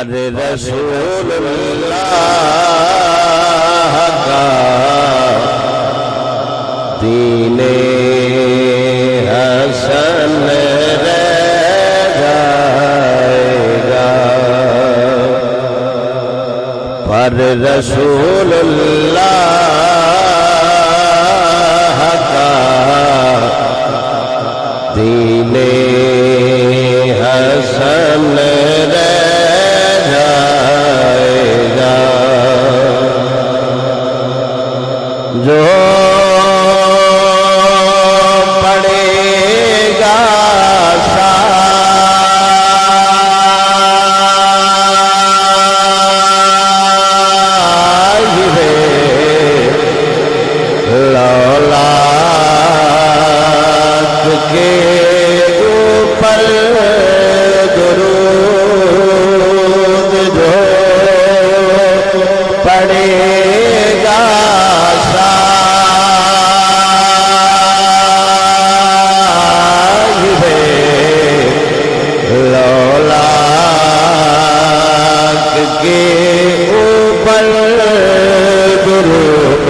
पर रसूलुल्लाह का दीने हसन रह जाएगा। पर रसूलुल्लाह का दीने हसन रह जाएगा। जो पढ़ेगा साहिबे लौलाद के ऊपर दुरूद जो पढ़ेगा साहिबे लौलाद के ऊपर दुरूद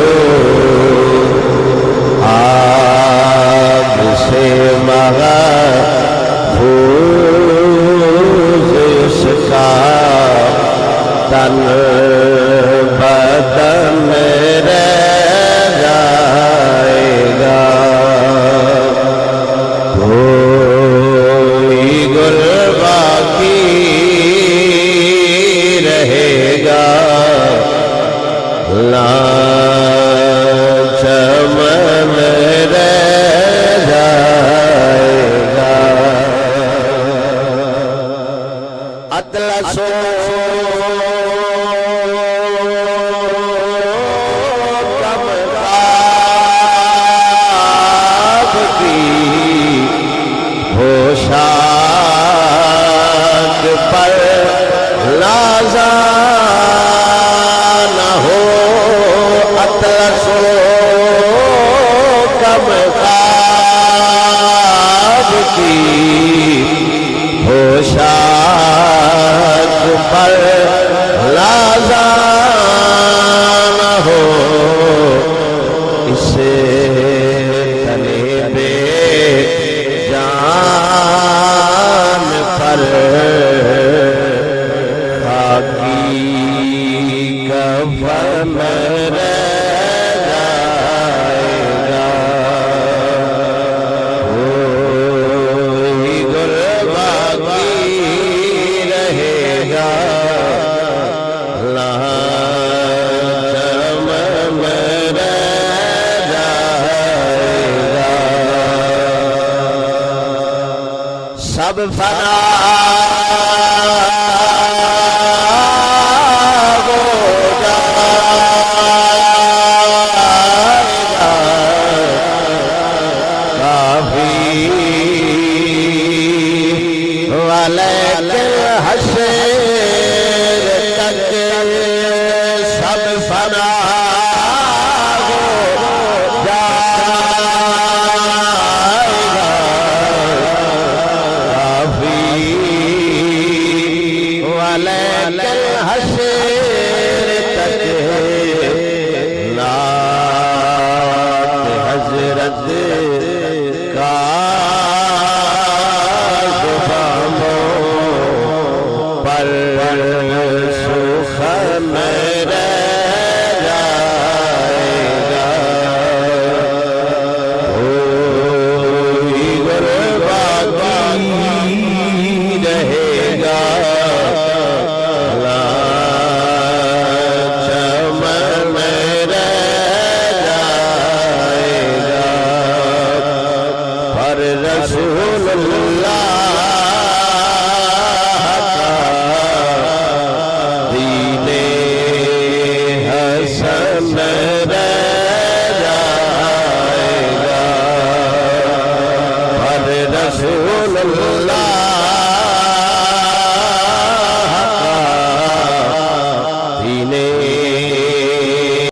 आग से महफूज उसका तन बदन रह जाएगा। कोई गुल बाकी रहेगा ना चमन रह जाएगा। अतलसो कमताब की पोशाक पर लाजा न हो। अतलसो कमताब की पोशाक पर लाजा न हो। इसे तने बे जान पर खाकी कफन रह जाएगा। कोई गुल बाकी रहेगा ना चमन रह जाएगा। सब फना हो जाएगा। काफी वाले हशर तक सब फना हो जाएगा। काफी वाले हशर तक नात हजरत का पर सुखन रह जाएगा। कोई गुल बाकी रहेगा ना चमन रह जाएगा। पर रसूलुल्लाह रसूलुल्लाह का दीने